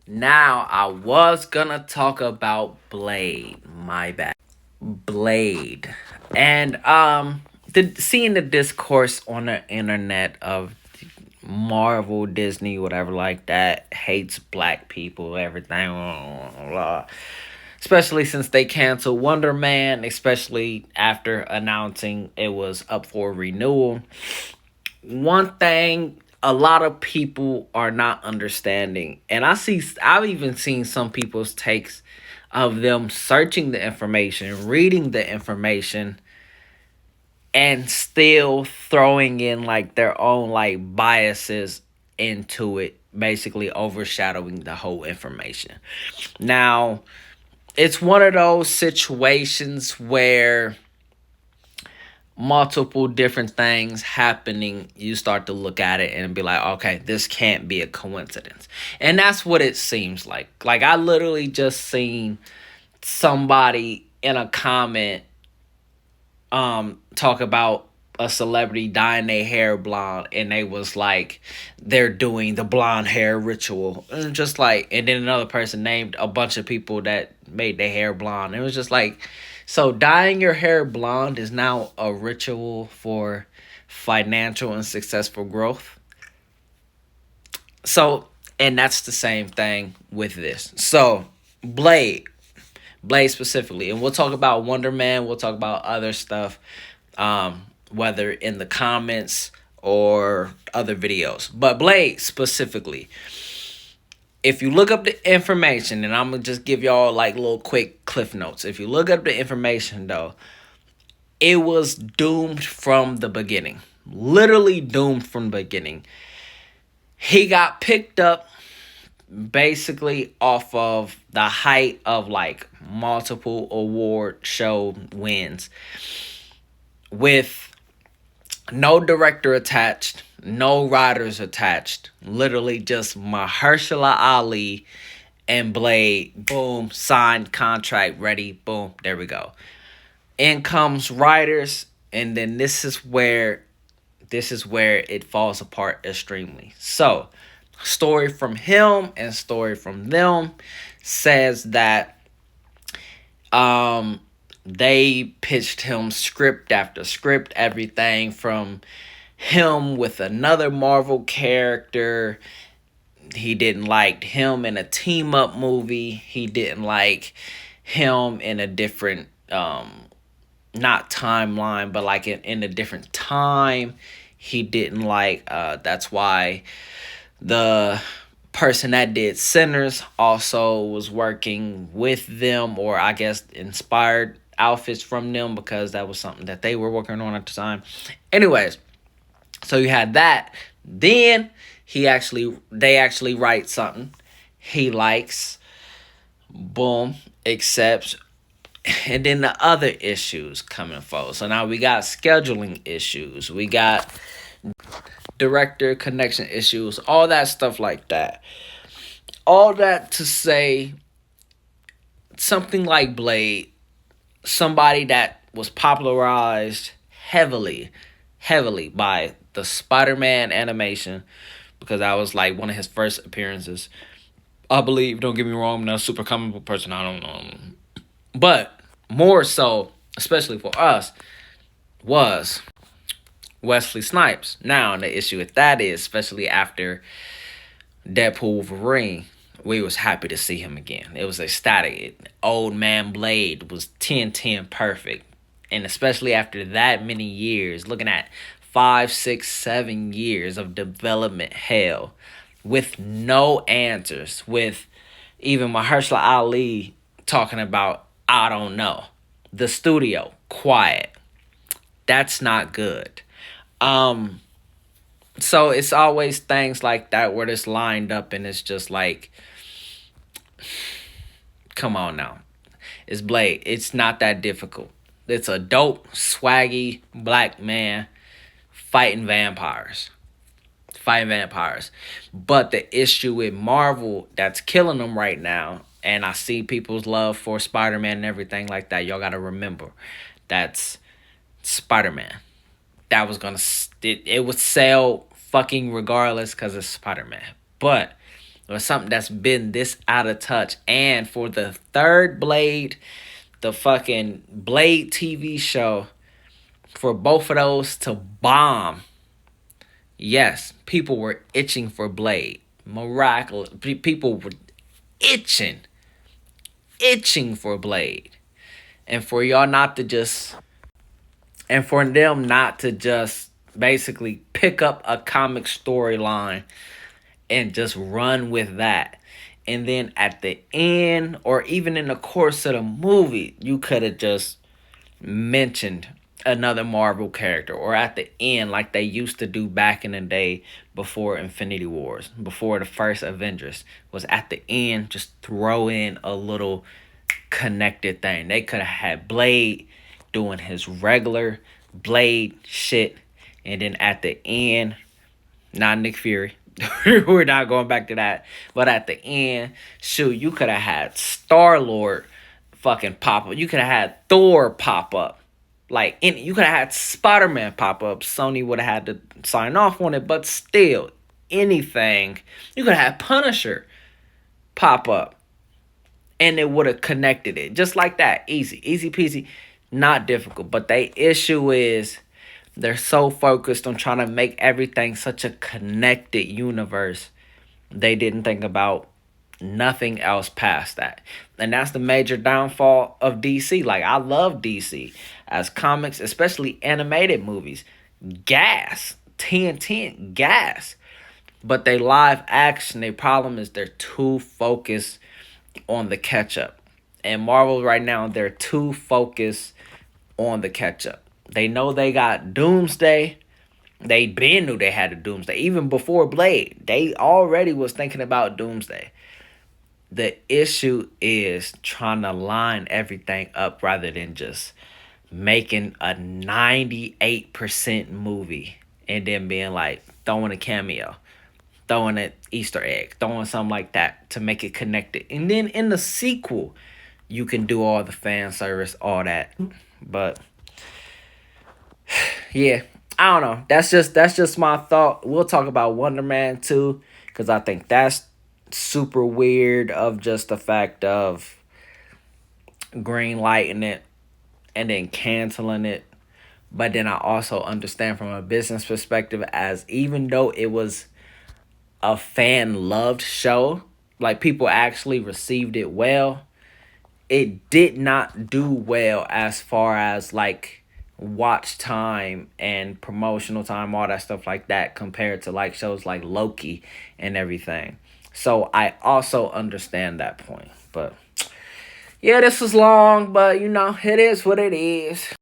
Now, I was gonna talk about Blade. My bad. Blade. And seeing the discourse on the internet of Marvel, Disney, whatever like that, hates black people, everything, blah, blah, blah. Especially since they canceled Wonder Man, especially after announcing it was up for renewal. One thing a lot of people are not understanding, and I've even seen some people's takes of them searching the information, reading the information, and still throwing in like their own like biases into it, basically overshadowing the whole information. Now, it's one of those situations where multiple different things happening, you start to look at it and be like, okay, this can't be a coincidence. And that's what it seems like. Like, I literally just seen somebody in a comment talk about a celebrity dyeing their hair blonde, and they was like, they're doing the blonde hair ritual, and just like, and then another person named a bunch of people that made their hair blonde. It was just like, so dyeing your hair blonde is now a ritual for financial and successful growth. So, and that's the same thing with this. So, Blade, Blade specifically, and we'll talk about Wonder Man. We'll talk about other stuff, whether in the comments or other videos. But Blade specifically, if you look up the information, and I'm gonna just give y'all like little quick cliff notes. If you look up the information, though, it was doomed from the beginning. Literally doomed from the beginning. He got picked up basically off of the height of like multiple award show wins with no director attached, no writers attached, literally just Mahershala Ali and Blade. Boom, signed contract, ready, boom, there we go. In comes writers, and then this is where it falls apart extremely. So, story from him and story from them says that um they pitched him script after script, everything from him with another Marvel character. He didn't like him in a team up movie. He didn't like him in a different not timeline, but like in a different time. He didn't like that's why the person that did Sinners also was working with them, or I guess inspired outfits from them, because that was something that they were working on at the time. Anyways, so you had that. Then they actually write something he likes. Boom, accepts. And then the other issues coming forward. So now we got scheduling issues. We got director connection issues, all that stuff like that. All that to say, something like Blade, somebody that was popularized heavily by the Spider-Man animation, because that was like one of his first appearances. I believe, don't get me wrong, I'm not a super comic book person, I don't know. But more so, especially for us, was Wesley Snipes. Now, the issue with that is, especially after Deadpool Wolverine, we was happy to see him again. It was ecstatic. Old man Blade was 10/10 perfect. And especially after that many years, looking at 5, 6, 7 years of development hell with no answers, with even Mahershala Ali talking about, I don't know. The studio, quiet. That's not good. Um, so it's always things like that where it's lined up and it's just like, come on now. It's Blade. It's not that difficult. It's a dope, swaggy black man fighting vampires. Fighting vampires. But the issue with Marvel that's killing them right now, and I see people's love for Spider-Man and everything like that, y'all gotta remember, that's Spider-Man. That was gonna, it would sell fucking regardless because it's Spider-Man. But or something that's been this out of touch. And for the third Blade, the fucking Blade TV show, for both of those to bomb, yes, people were itching for Blade. Miraculous. People were itching, itching for Blade. And for y'all not to just, and for them not to just basically pick up a comic storyline and just run with that. And then at the end, or even in the course of the movie, you could have just mentioned another Marvel character, or at the end, like they used to do back in the day before Infinity Wars, before the first Avengers, was at the end, just throw in a little connected thing. They could have had Blade doing his regular Blade shit, and then at the end, not Nick Fury. We're not going back to that. But at the end, shoot, you could have had Star-Lord fucking pop up. You could have had Thor pop up. Like, you could have had Spider-Man pop up. Sony would have had to sign off on it. But still, anything. You could have had Punisher pop up. And it would have connected it. Just like that. Easy. Easy peasy. Not difficult. But the issue is, they're so focused on trying to make everything such a connected universe. They didn't think about nothing else past that. And that's the major downfall of DC. Like, I love DC as comics, especially animated movies. Gas. 10/10. Gas. But they live action, their problem is they're too focused on the catch up. And Marvel right now, they're too focused on the catch up. They know they got Doomsday. They been knew they had a Doomsday. Even before Blade, they already was thinking about Doomsday. The issue is trying to line everything up rather than just making a 98% movie and then being like throwing a cameo, throwing an Easter egg, throwing something like that to make it connected. And then in the sequel, you can do all the fan service, all that. But yeah, I don't know. That's just my thought. We'll talk about Wonder Man too, because I think that's super weird. Of just the fact of green lighting it and then canceling it. But then I also understand from a business perspective, as even though it was a fan loved show, like people actually received it well, it did not do well as far as like watch time and promotional time, all that stuff like that, compared to like shows like Loki and everything. So I also understand that point. But yeah, this was long, but you know, it is what it is.